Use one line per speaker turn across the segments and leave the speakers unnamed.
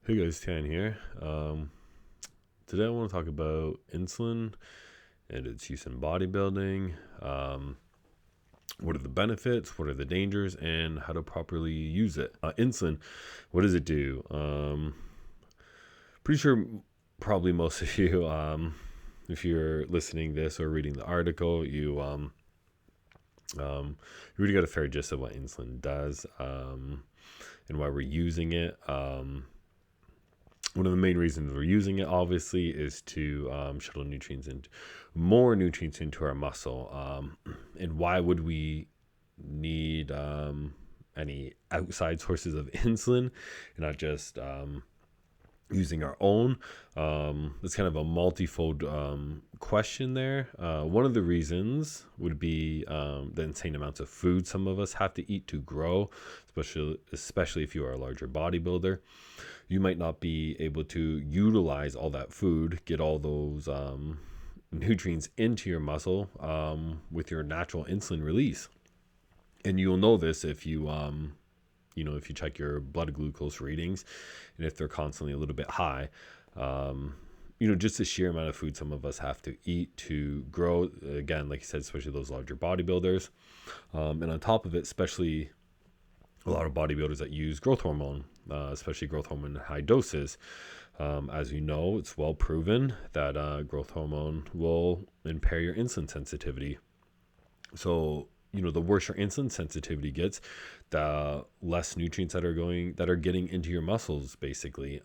Hey guys, Taeian here. Today I want to talk about insulin and its use in bodybuilding. What are the benefits? What are the dangers? And how to properly use it. Insulin, what does it do? Pretty sure probably most of you, if you're listening this or reading the article, you really got a fair gist of what insulin does and why we're using it. One of the main reasons we're using it, obviously, is to shuttle more nutrients into our muscle. And why would we need any outside sources of insulin and not just using our own? It's kind of a multifold question there. One of the reasons would be the insane amounts of food some of us have to eat to grow, especially if you are a larger bodybuilder. You might not be able to utilize all that food, get all those nutrients into your muscle with your natural insulin release. And you'll know this if you if you check your blood glucose readings, and if they're constantly a little bit high. Just the sheer amount of food some of us have to eat to grow. Again, like you said, especially those larger bodybuilders. And on top of it, especially a lot of bodybuilders that use growth hormone, especially growth hormone in high doses. As you know, it's well proven that growth hormone will impair your insulin sensitivity. So, the worse your insulin sensitivity gets, the less nutrients that are getting into your muscles, basically.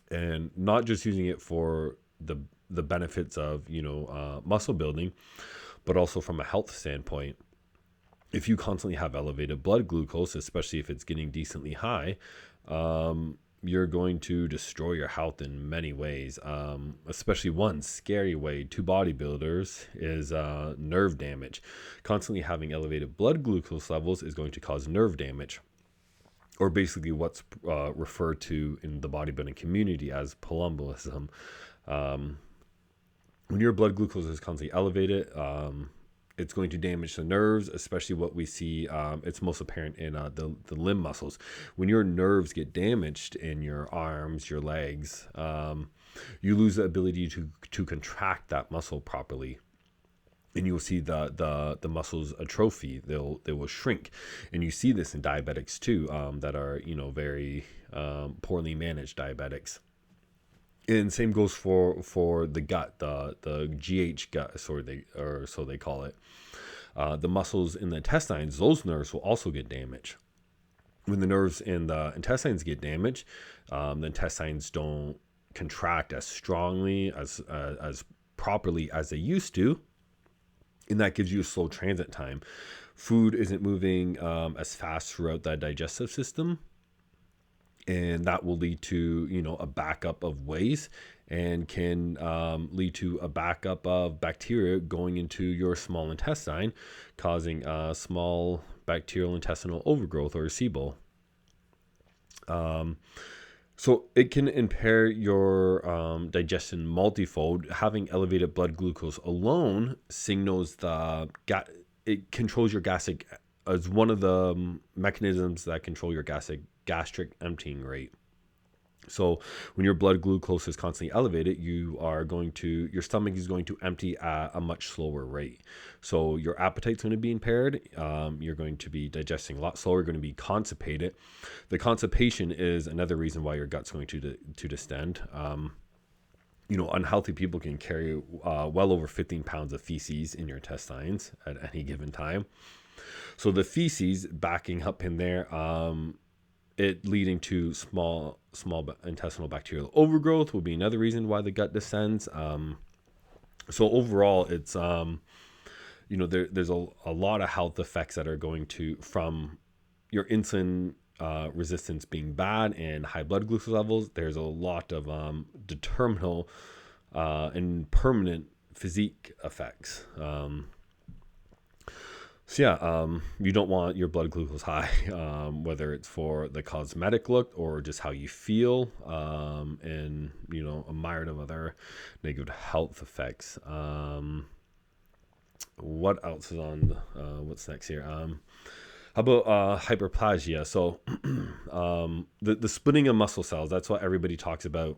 And not just using it for the benefits of muscle building, but also from a health standpoint. If you constantly have elevated blood glucose, especially if it's getting decently high, you're going to destroy your health in many ways. Especially one scary way to bodybuilders is nerve damage. Constantly having elevated blood glucose levels is going to cause nerve damage, or basically what's referred to in the bodybuilding community as palumbolism. When your blood glucose is constantly elevated, it's going to damage the nerves, especially what we see. It's most apparent in the limb muscles. When your nerves get damaged in your arms, your legs, you lose the ability to contract that muscle properly. And you'll see the muscles atrophy. They will shrink, and you see this in diabetics too, that are very poorly managed diabetics. And same goes for the gut, the GH gut, so they call it. The muscles in the intestines, those nerves will also get damaged. When the nerves in the intestines get damaged, the intestines don't contract as strongly as properly as they used to, and that gives you a slow transit time. Food isn't moving as fast throughout the digestive system, and that will lead to a backup of waste, and can lead to a backup of bacteria going into your small intestine, causing small bacterial intestinal overgrowth, or SIBO. So it can impair your digestion multifold. Having elevated blood glucose alone signals it controls your gastric, as one of the mechanisms that control your gastric emptying rate. So when your blood glucose is constantly elevated, your stomach is going to empty at a much slower rate. So your appetite's going to be impaired. You're going to be digesting a lot slower. You're going to be constipated. The constipation is another reason why your gut's going to distend. Unhealthy people can carry well over 15 pounds of feces in your intestines at any given time. So the feces backing up in there, it leading to small intestinal bacterial overgrowth will be another reason why the gut descends. So overall, it's there's a lot of health effects that are going from your insulin resistance being bad and high blood glucose levels. There's a lot of determinal and permanent physique effects. You don't want your blood glucose high, whether it's for the cosmetic look or just how you feel, and a myriad of other negative health effects. What else is on? What's next here? How about hyperplasia? So the splitting of muscle cells, that's what everybody talks about.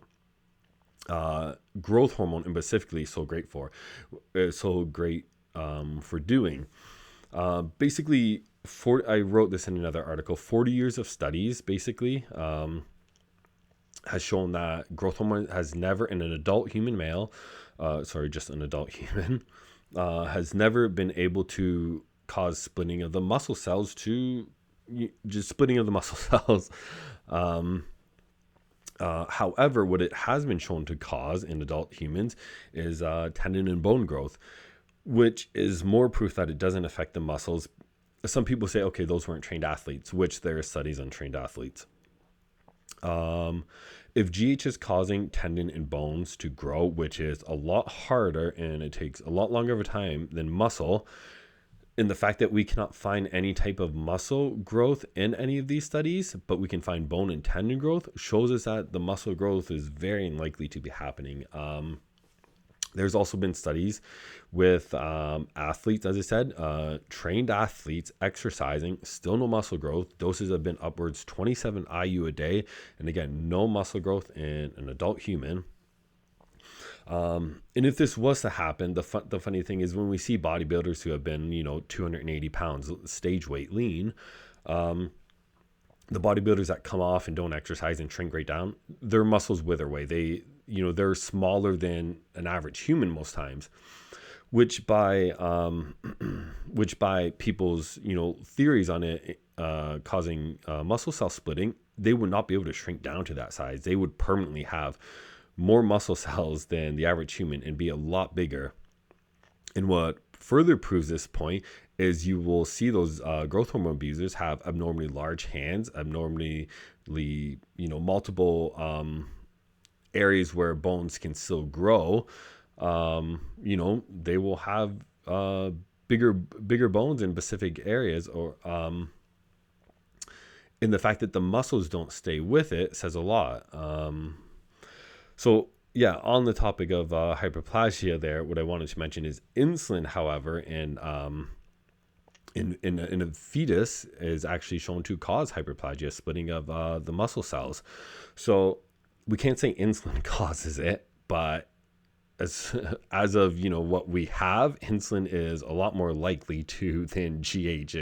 Growth hormone, and specifically so great for doing. Basically, I wrote this in another article. 40 years of studies basically has shown that growth hormone has never, in an adult human male, just an adult human, has never been able to cause splitting of the muscle cells However, what it has been shown to cause in adult humans is tendon and bone growth, which is more proof that it doesn't affect the muscles. Some people say, okay, those weren't trained athletes, which there are studies on trained athletes. If GH is causing tendon and bones to grow, which is a lot harder and it takes a lot longer of a time than muscle, and the fact that we cannot find any type of muscle growth in any of these studies, but we can find bone and tendon growth, shows us that the muscle growth is very unlikely to be happening. There's also been studies with athletes, as I said, trained athletes exercising, still no muscle growth. Doses have been upwards 27 IU a day. And again, no muscle growth in an adult human. And if this was to happen, the funny thing is when we see bodybuilders who have been, 280 pounds, stage weight lean, the bodybuilders that come off and don't exercise and shrink right down, their muscles wither away. They're smaller than an average human most times, which by people's, theories on it, causing muscle cell splitting, they would not be able to shrink down to that size. They would permanently have more muscle cells than the average human and be a lot bigger. And what further proves this point is you will see those growth hormone abusers have abnormally large hands, abnormally, multiple areas where bones can still grow. They will have bigger bones in specific areas, or and the fact that the muscles don't stay with it says a lot. So yeah, on the topic of hyperplasia there, what I wanted to mention is insulin, however, in a fetus is actually shown to cause hyperplasia, splitting of the muscle cells. So we can't say insulin causes it, but as of what we have, insulin is a lot more likely to than GH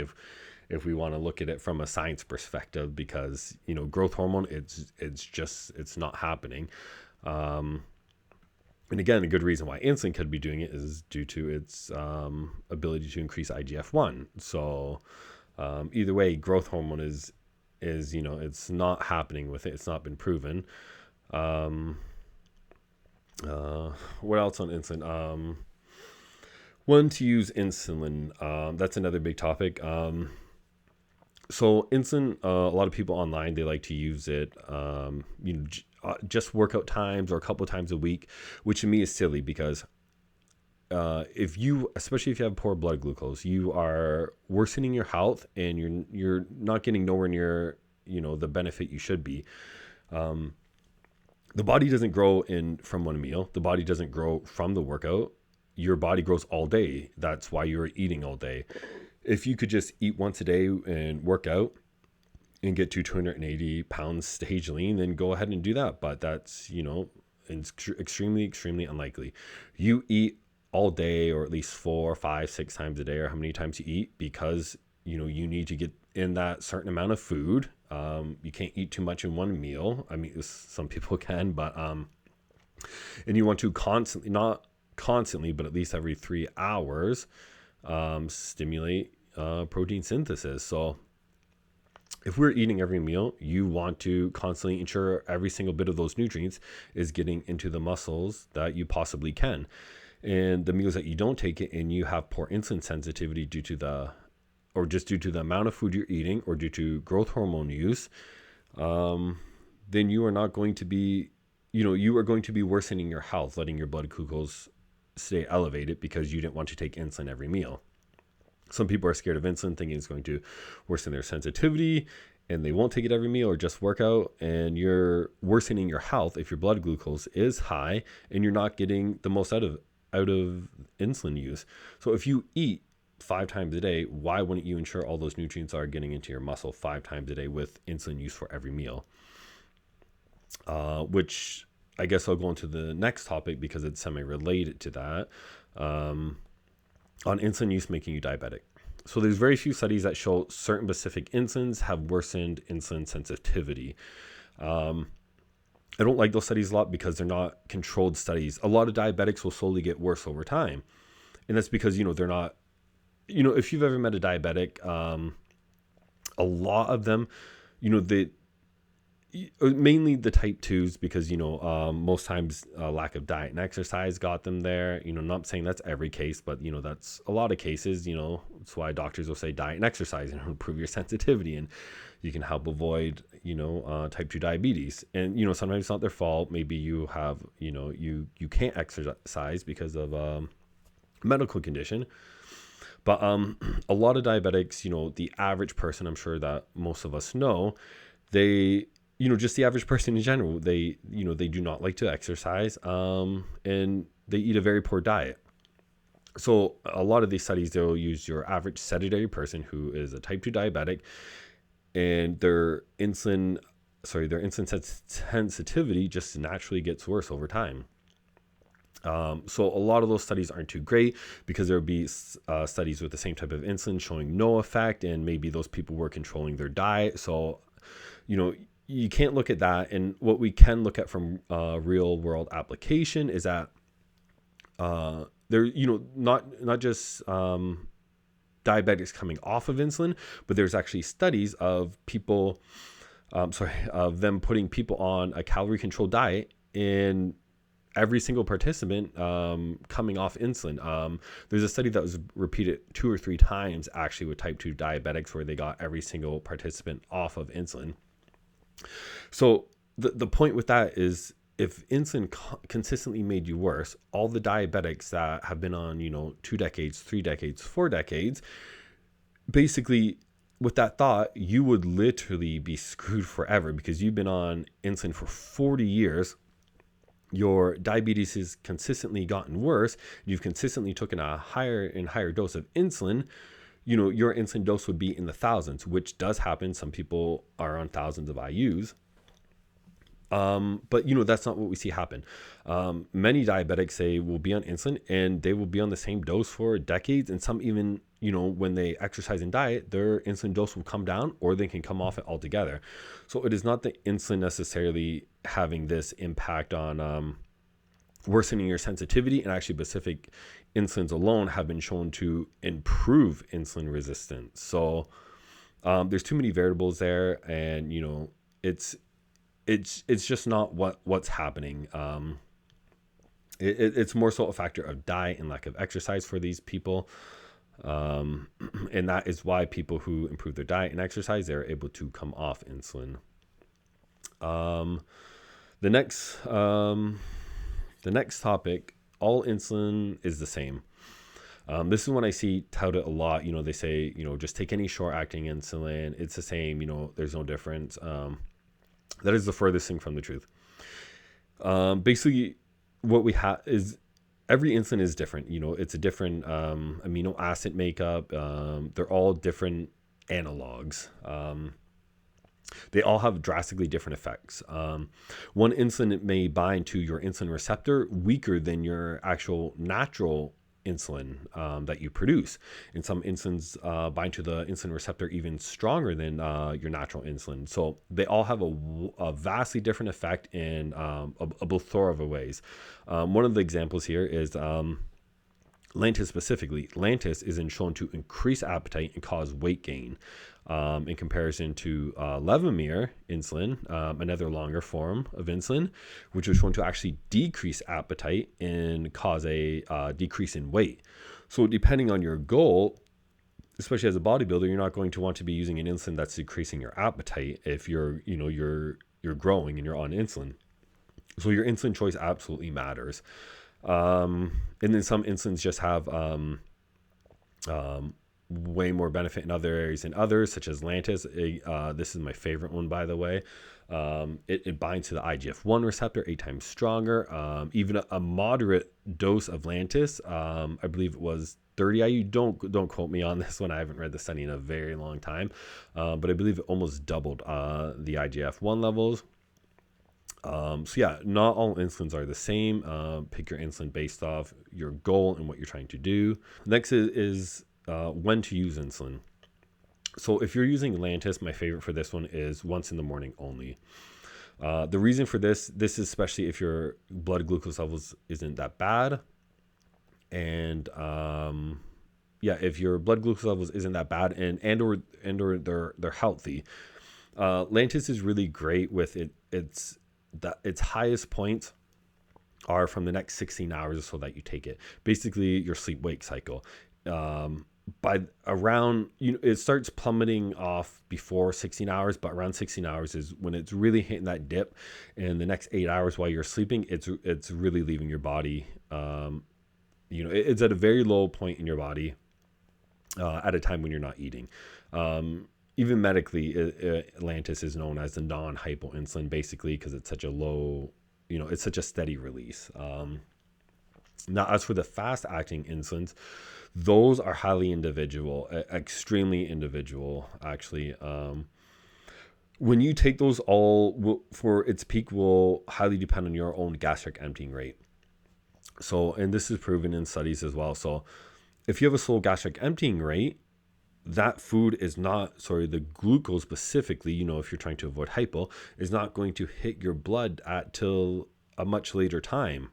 if we want to look at it from a science perspective, because growth hormone, it's not happening. And again, a good reason why insulin could be doing it is due to its ability to increase IGF-1. So either way, growth hormone is it's not happening with it. It's not been proven. What else on insulin? When to use insulin, that's another big topic. So insulin, a lot of people online, they like to use it, just workout times or a couple of times a week, which to me is silly, because especially if you have poor blood glucose, you are worsening your health and you're not getting nowhere near, the benefit you should be. The body doesn't grow from one meal. The body doesn't grow from the workout. Your body grows all day. That's why you're eating all day. If you could just eat once a day and work out and get to 280 pounds stage lean, then go ahead and do that. But that's, extremely, extremely unlikely. You eat all day, or at least 4, 5, 6 times a day, or how many times you eat, because, you need to get in that certain amount of food. You can't eat too much in one meal. I mean, some people can, but, and you want to not constantly, but at least every 3 hours, stimulate protein synthesis. So if we're eating every meal, you want to constantly ensure every single bit of those nutrients is getting into the muscles that you possibly can. And the meals that you don't take it and you have poor insulin sensitivity due to the amount of food you're eating, or due to growth hormone use, then you are not going to be, you are going to be worsening your health, letting your blood glucose stay elevated because you didn't want to take insulin every meal. Some people are scared of insulin, thinking it's going to worsen their sensitivity, and they won't take it every meal or just work out, and you're worsening your health if your blood glucose is high, and you're not getting the most out of insulin use. So if you eat, 2 to 3 times a week, and you eat 4 to 5 times a day, or how many times you eat, because, you need to get in that certain amount of food, you want to constantly not constantly, but at least every 3 hours, stimulate protein synthesis. So if you eat 5 times a day, why wouldn't you ensure all those nutrients are getting into your muscle 5 times a day with insulin use for every meal? Which I guess I'll go into the next topic because it's semi-related to that, on insulin use making you diabetic. So there's very few studies that show certain specific insulins have worsened insulin sensitivity. I don't like those studies a lot because they're not controlled studies. A lot of diabetics will slowly get worse over time. And that's because, they're not, if you've ever met a diabetic, a lot of them, they, mainly the type 2s, because most times lack of diet and exercise got them there. Not saying that's every case, but that's a lot of cases. That's why doctors will say diet and exercise and improve your sensitivity, and you can help avoid type 2 diabetes. And sometimes it's not their fault. Maybe you have you can't exercise because of a medical condition. But a lot of diabetics, the average person, I'm sure that most of us know, they just the average person in general, they do not like to exercise, and they eat a very poor diet. So a lot of these studies, they'll use your average sedentary person who is a type 2 diabetic, and their insulin sensitivity just naturally gets worse over time. So a lot of those studies aren't too great because there will be studies with the same type of insulin showing no effect, and maybe those people were controlling their diet. So, you can't look at that. And what we can look at from real world application is that there, not just diabetics coming off of insulin, but there's actually studies of people, of them putting people on a calorie controlled diet, and every single participant coming off insulin. There's a study that was repeated 2 or 3 times actually with type 2 diabetics, where they got every single participant off of insulin. So the point with that is, if insulin consistently made you worse, all the diabetics that have been on 2 decades, 3 decades, 4 decades, basically with that thought, you would literally be screwed forever because you've been on insulin for 40 years. Your diabetes has consistently gotten worse. You've consistently taken a higher and higher dose of insulin. Your insulin dose would be in the thousands, which does happen. Some people are on thousands of IUs. But that's not what we see happen. Many diabetics say will be on insulin, and they will be on the same dose for decades. And some even, when they exercise and diet, their insulin dose will come down, or they can come off it altogether. So it is not the insulin necessarily having this impact on worsening your sensitivity, and actually specific insulins alone have been shown to improve insulin resistance. So there's too many variables there, and it's just not what's happening. It's more so a factor of diet and lack of exercise for these people, and that is why people who improve their diet and exercise, they're able to come off insulin. The next topic, all insulin is the same. This is one I see touted a lot. They say, just take any short-acting insulin. It's the same. There's no difference. That is the furthest thing from the truth. Basically, what we have is every insulin is different. It's a different amino acid makeup. They're all different analogs. They all have drastically different effects. One insulin may bind to your insulin receptor weaker than your actual natural insulin that you produce. And some insulins bind to the insulin receptor even stronger than your natural insulin. So they all have a vastly different effect in a plethora of ways. One of the examples here is Lantus specifically. Lantus is shown to increase appetite and cause weight gain. In comparison to Levemir insulin, another longer form of insulin, which was shown to actually decrease appetite and cause a decrease in weight. So depending on your goal, especially as a bodybuilder, you're not going to want to be using an insulin that's decreasing your appetite if you're growing and you're on insulin. So your insulin choice absolutely matters. And then some insulins just have way more benefit in other areas than others, such as Lantus. This is my favorite one, by the way. It binds to the IGF-1 receptor 8 times stronger. Even a moderate dose of Lantus, I believe it was 30 IU. Don't quote me on this one. I haven't read the study in a very long time, but I believe it almost doubled the IGF-1 levels. So yeah, not all insulins are the same. Pick your insulin based off your goal and what you're trying to do. Next is when to use insulin. So if you're using Lantus, my favorite for this one is once in the morning only. The reason for this is especially if your blood glucose levels isn't that bad. And if your blood glucose levels isn't that bad and or they're healthy, Lantus is really great with it. Its highest points are from the next 16 hours or so that you take it. Basically, your sleep-wake cycle. By around, it starts plummeting off before 16 hours, but around 16 hours is when it's really hitting that dip. And the next 8 hours while you're sleeping, it's really leaving your body. It's at a very low point in your body at a time when you're not eating. Even medically, Lantus is known as the non-hypoinsulin, basically, because it's such a low, it's such a steady release. Now, as for the fast-acting insulins, those are highly individual, extremely individual, actually. When you take those, for its peak will highly depend on your own gastric emptying rate. So, and this is proven in studies as well. So, if you have a slow gastric emptying rate, that food is not, the glucose specifically, if you're trying to avoid hypo, is not going to hit your blood till a much later time.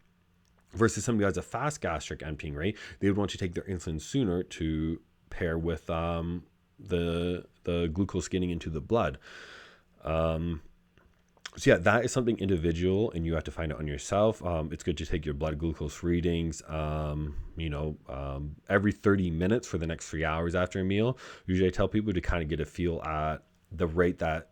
Versus somebody who has a fast gastric emptying rate, they would want to take their insulin sooner to pair with the glucose getting into the blood. So yeah, that is something individual, and you have to find it on yourself. It's good to take your blood glucose readings, every 30 minutes for the next 3 hours after a meal. Usually I tell people to kind of get a feel at the rate that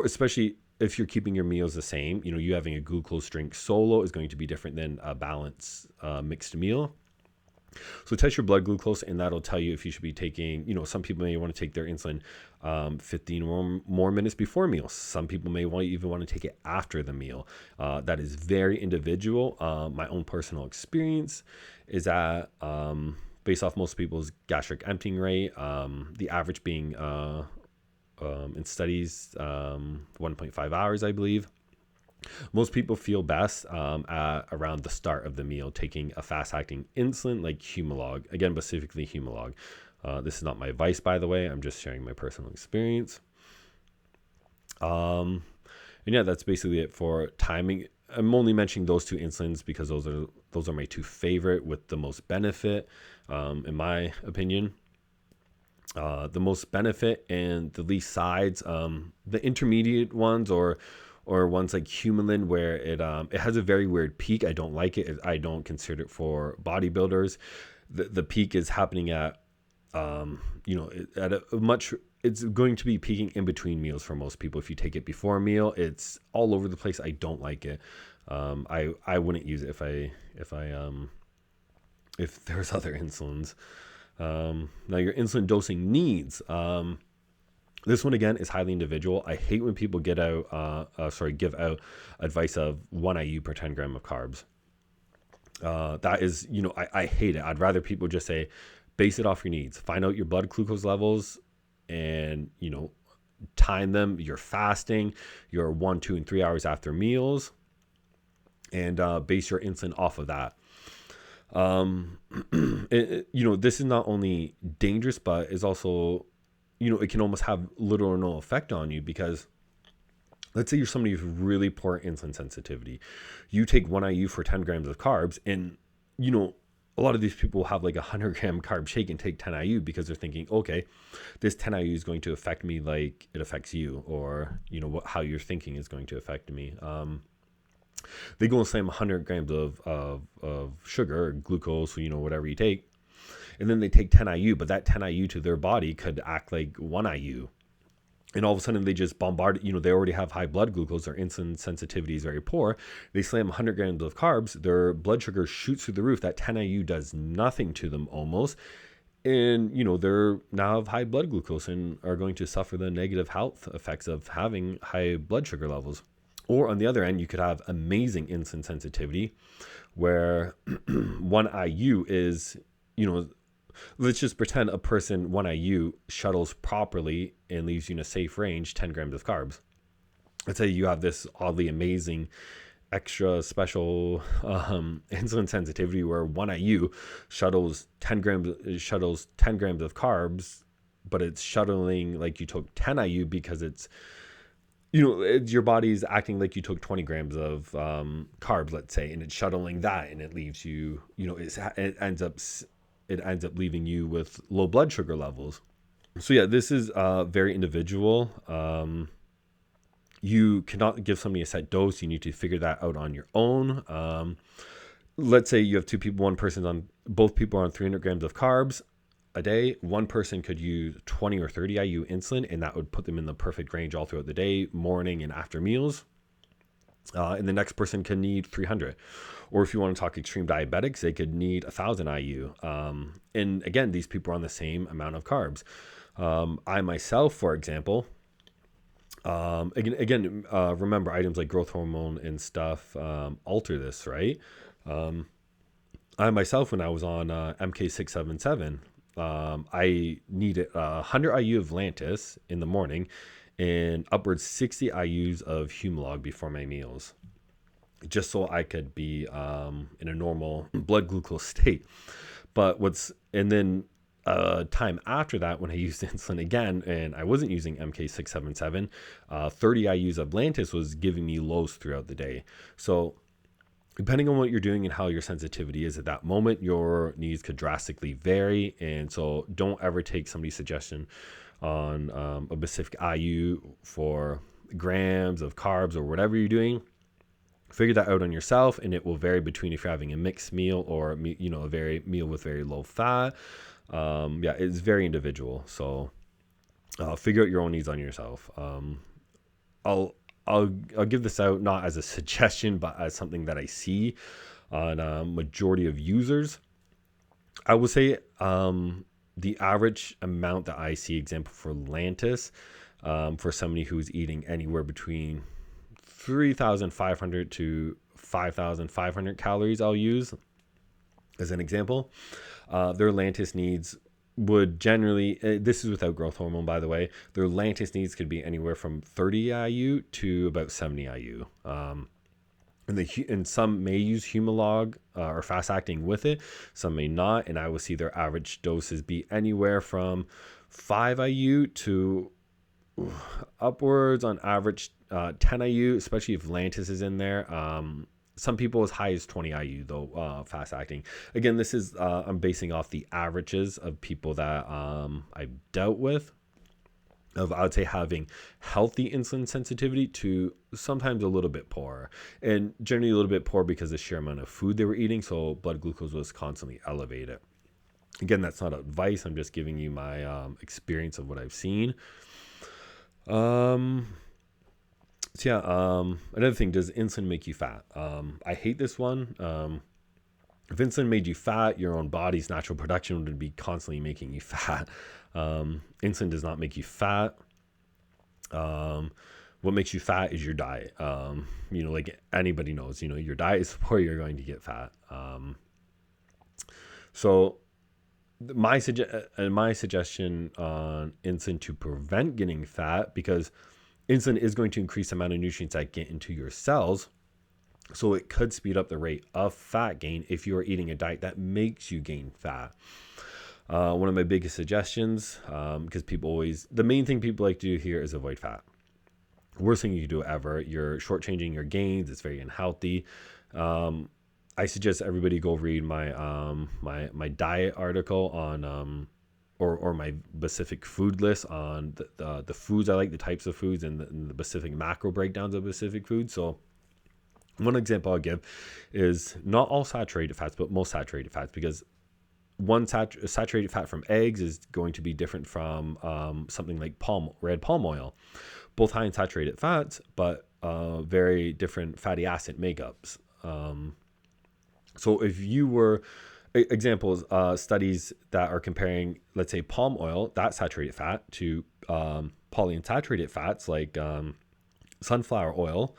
especially if you're keeping your meals the same, you having a glucose drink solo is going to be different than a balanced mixed meal. So test your blood glucose, and that'll tell you if you should be taking, some people may want to take their insulin 15 or more minutes before meals. Some people may even want to take it after the meal. That is very individual. My own personal experience is that based off most people's gastric emptying rate, the average being in studies 1.5 hours, I believe. Most people feel best at around the start of the meal taking a fast-acting insulin like Humalog. Again, specifically Humalog. This is not my advice, by the way. I'm just sharing my personal experience. And yeah, that's basically it for timing. I'm only mentioning those two insulins because those are my two favorite with the most benefit, in my opinion. The most benefit and the least sides. The intermediate ones or ones like Humulin, where it has a very weird peak. I don't like it. I don't consider it for bodybuilders. The peak is happening at at a much. It's going to be peaking in between meals for most people. If you take it before a meal, it's all over the place. I don't like it. I wouldn't use it if there's other insulins. Now your insulin dosing needs. This one again is highly individual. I hate when people give out advice of 1 IU per 10 gram of carbs. That is, I hate it. I'd rather people just say, base it off your needs. Find out your blood glucose levels and, time them. You're fasting, you're 1, 2, and 3 hours after meals, and base your insulin off of that. This is not only dangerous, but is also, it can almost have little or no effect on you, because let's say you're somebody with really poor insulin sensitivity. You take 1 IU for 10 grams of carbs, and, a lot of these people have like 100 gram carb shake and take 10 IU because they're thinking, okay, this 10 IU is going to affect me like it affects you, or, how you're thinking is going to affect me. They go and slam 100 grams of sugar or glucose, whatever you take, and then they take 10 IU, but that 10 IU to their body could act like 1 IU. And all of a sudden they just bombard, they already have high blood glucose, their insulin sensitivity is very poor. They slam 100 grams of carbs, their blood sugar shoots through the roof. That 10 IU does nothing to them almost. And, they're now have high blood glucose and are going to suffer the negative health effects of having high blood sugar levels. Or on the other end, you could have amazing insulin sensitivity where 1 IU is, let's just pretend a person 1 IU shuttles properly and leaves you in a safe range 10 grams of carbs. Let's say you have this oddly amazing extra special insulin sensitivity where 1 IU shuttles 10 grams of carbs, but it's shuttling like you took 10 IU because it's your body's acting like you took 20 grams of carbs, let's say, and it's shuttling that, and it leaves you, it ends up leaving you with low blood sugar levels. So yeah, this is very individual. You cannot give somebody a set dose. You need to figure that out on your own. Let's say you have two people, both people are on 300 grams of carbs a day. One person could use 20 or 30 IU insulin, and that would put them in the perfect range all throughout the day, morning and after meals. And the next person can need 300. Or if you want to talk extreme diabetics, they could need 1,000 IU. And again, these people are on the same amount of carbs. I myself, for example, remember items like growth hormone and stuff alter this, right? I myself, when I was on MK677, I needed 100 IU of Lantus in the morning and upwards 60 IUs of Humalog before my meals, just so I could be in a normal blood glucose state. Time after that, when I used insulin again and I wasn't using MK677, 30 IUs of Lantus was giving me lows throughout the day. So depending on what you're doing and how your sensitivity is at that moment, your needs could drastically vary. And so don't ever take somebody's suggestion on a specific IU for grams of carbs or whatever you're doing. Figure that out on yourself, and it will vary between if you're having a mixed meal or a meal with very low fat. It's very individual. So figure out your own needs on yourself. I'll give this out not as a suggestion, but as something that I see on a majority of users. I would say the average amount that I see, example for Lantus, for somebody who's eating anywhere between 3,500 to 5,500 calories, I'll use as an example. Their Lantus needs would generally, this is without growth hormone, by the way, their Lantus needs could be anywhere from 30 IU to about 70 IU. And some may use Humalog or fast acting with it. Some may not. And I will see their average doses be anywhere from 5 IU to upwards on average 10 IU, especially if Lantus is in there. Some people as high as 20 IU though, fast acting. Again, this is I'm basing off the averages of people that I've dealt with, of I would say having healthy insulin sensitivity to sometimes a little bit poor, and generally a little bit poor because of the sheer amount of food they were eating, so blood glucose was constantly elevated. Again, that's not advice. I'm just giving you my experience of what I've seen. Another thing, does insulin make you fat? I hate this one. If insulin made you fat, your own body's natural production would be constantly making you fat. Insulin does not make you fat. What makes you fat is your diet. Like anybody knows, your diet is where you're going to get fat. So my suggestion on insulin to prevent getting fat, because insulin is going to increase the amount of nutrients that get into your cells. So it could speed up the rate of fat gain if you are eating a diet that makes you gain fat. One of my biggest suggestions, because the main thing people like to do here is avoid fat. Worst thing you can do ever. You're shortchanging your gains. It's very unhealthy. I suggest everybody go read my diet article on or my specific food list on the foods I like, the types of foods, and the specific macro breakdowns of specific foods. So one example I'll give is not all saturated fats, but most saturated fats, because one saturated fat from eggs is going to be different from something like red palm oil. Both high in saturated fats, but very different fatty acid makeups. So if you were examples, studies that are comparing, let's say, palm oil, that saturated fat, to polyunsaturated fats like sunflower oil,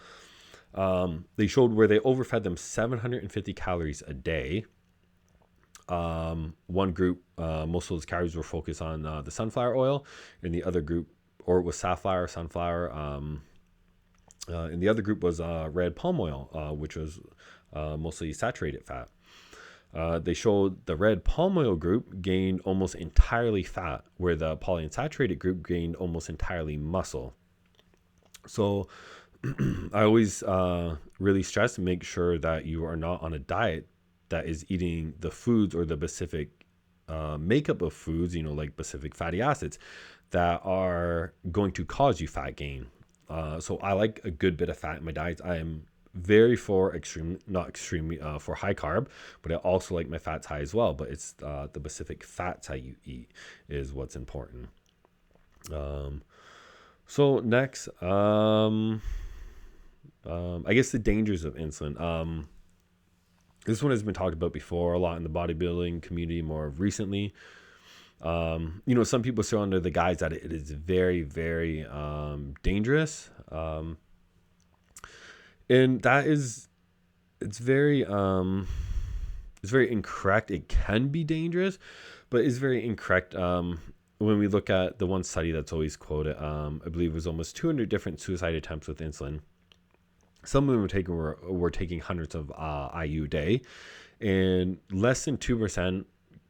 they showed where they overfed them 750 calories a day. One group, most of those calories were focused on the sunflower oil, and the other group, or it was sunflower. And the other group was red palm oil, which was mostly saturated fat. They showed the red palm oil group gained almost entirely fat, where the polyunsaturated group gained almost entirely muscle. So I always really stress and make sure that you are not on a diet that is eating the foods or the specific makeup of foods, like specific fatty acids that are going to cause you fat gain. So I like a good bit of fat in my diet. I am very for not extremely for high carb, but I also like my fats high as well. But it's the specific fats that you eat is what's important. So next, I guess the dangers of insulin. This one has been talked about before a lot in the bodybuilding community more recently. Some people still under the guise that it is very, very dangerous. And it's very incorrect. It can be dangerous, but it's very incorrect. When we look at the one study that's always quoted, I believe it was almost 200 different suicide attempts with insulin. Some of them were taking hundreds of IU a day, and less than 2%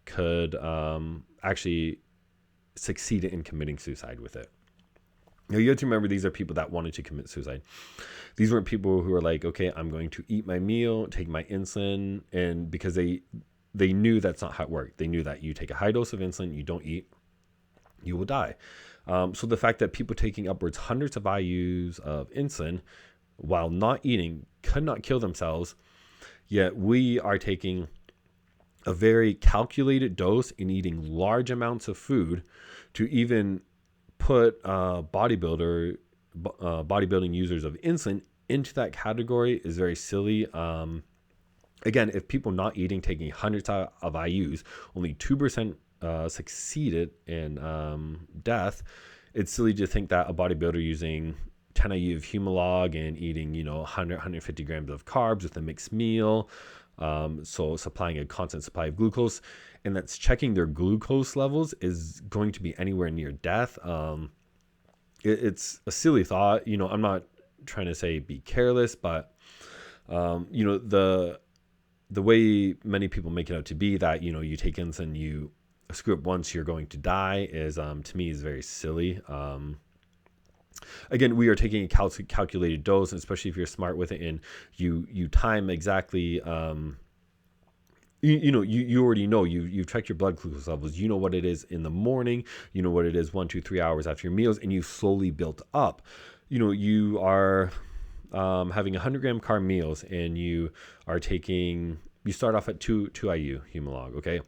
could actually succeed in committing suicide with it. Now, you have to remember, these are people that wanted to commit suicide. These weren't people who were like, okay, I'm going to eat my meal, take my insulin, and because they knew that's not how it worked. They knew that you take a high dose of insulin, you don't eat, you will die. So the fact that people taking upwards hundreds of IUs of insulin while not eating could not kill themselves, yet we are taking a very calculated dose and eating large amounts of food to even put bodybuilding users of insulin into that category is very silly. Again, if people not eating, taking hundreds of IUs, only 2% succeeded in death, it's silly to think that a bodybuilder using 10 IU of Humalog and eating 150 grams of carbs with a mixed meal, so supplying a constant supply of glucose, and that's checking their glucose levels, is going to be anywhere near death. It's a silly thought. I'm not trying to say be careless, but the way many people make it out to be that you take insulin, you screw up once, you're going to die, is to me is very silly. Again, we are taking a calculated dose, especially if you're smart with it, and you time exactly. You already know, you've checked your blood glucose levels. You know what it is in the morning. You know what it is 1, 2, 3 hours after your meals, and you've slowly built up. You are having 100-gram carb meals, and you start off at 2 IU Humalog, okay?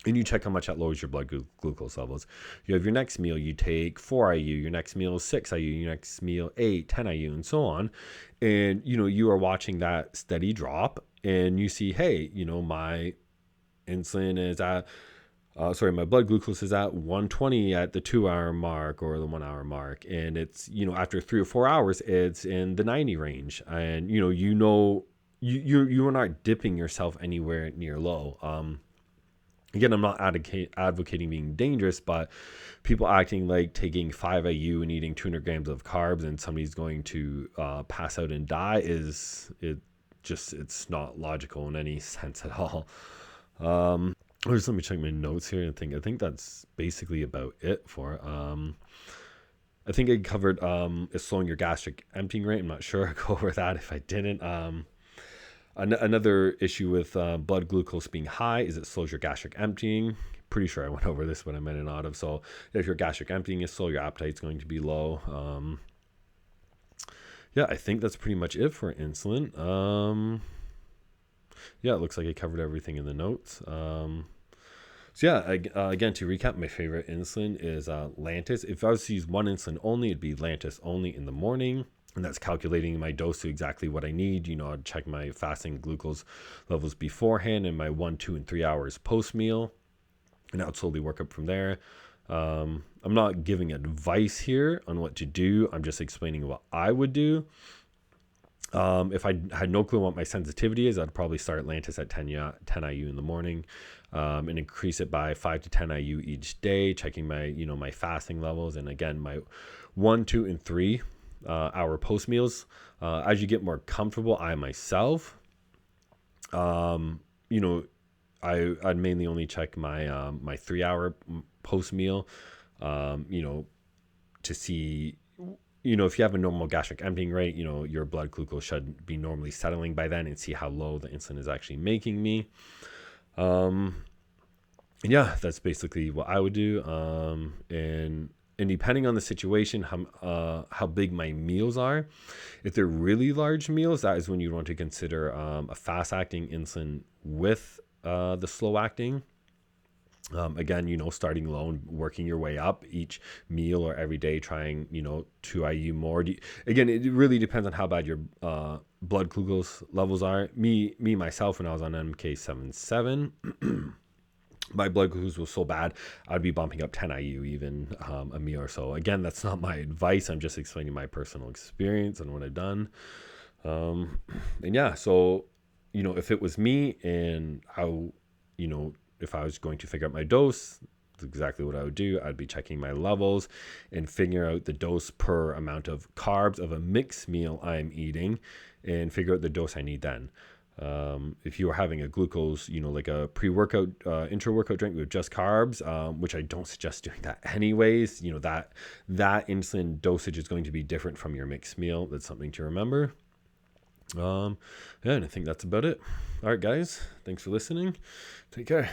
And you check how much that lowers your blood glucose levels. You have your next meal, you take 4 IU, your next meal is 6 IU, your next meal 8, 10 IU, and so on. And, you are watching that steady drop, and you see, hey, my insulin is at, my blood glucose is at 120 at the 2-hour mark or the 1-hour mark. And it's, after 3 or 4 hours, it's in the 90 range. And, you are not dipping yourself anywhere near low. Again, I'm not advocating being dangerous, but people acting like taking 5 IU and eating 200 grams of carbs and somebody's going to pass out and die it's not logical in any sense at all. Just let me check my notes here and I think that's basically about it for I think I covered is slowing your gastric emptying rate. I'm not sure I'll go over that if I didn't. Another issue with blood glucose being high is it slows your gastric emptying. Pretty sure I went over this when I meant an autumn. So if your gastric emptying is slow, your appetite's going to be low. I think that's pretty much it for insulin. It looks like I covered everything in the notes. Again, to recap, my favorite insulin is Lantus. If I was to use one insulin only, it'd be Lantus only in the morning. And that's calculating my dose to exactly what I need. I'd check my fasting glucose levels beforehand and my 1, 2, and 3 hours post meal. And I'd slowly work up from there. I'm not giving advice here on what to do. I'm just explaining what I would do. If I had no clue what my sensitivity is, I'd probably start Lantus at 10 IU in the morning. and increase it by 5 to 10 IU each day, checking my, my fasting levels. And again, my 1, 2, and 3 hour post meals. As you get more comfortable, I myself, I'd mainly only check my my 3 hour post meal, to see, if you have a normal gastric emptying rate, your blood glucose should be normally settling by then, and see how low the insulin is actually making me. And yeah, that's basically what I would do. And depending on the situation, how big my meals are, if they're really large meals, that is when you want to consider a fast acting insulin with the slow acting. Again, starting low and working your way up each meal or every day, trying, 2 IU more. Again, it really depends on how bad your blood glucose levels are. Myself, when I was on MK77, my blood glucose was so bad, I'd be bumping up 10 IU even a meal or so. Again, that's not my advice. I'm just explaining my personal experience and what I've done. And yeah, so, if it was me and if I was going to figure out my dose, that's exactly what I would do. I'd be checking my levels and figure out the dose per amount of carbs of a mixed meal I'm eating, and figure out the dose I need then. If you are having a glucose, like a pre-workout, intra-workout drink with just carbs, which I don't suggest doing that anyways, that insulin dosage is going to be different from your mixed meal. That's something to remember. Yeah, and I think that's about it. All right, guys, thanks for listening. Take care.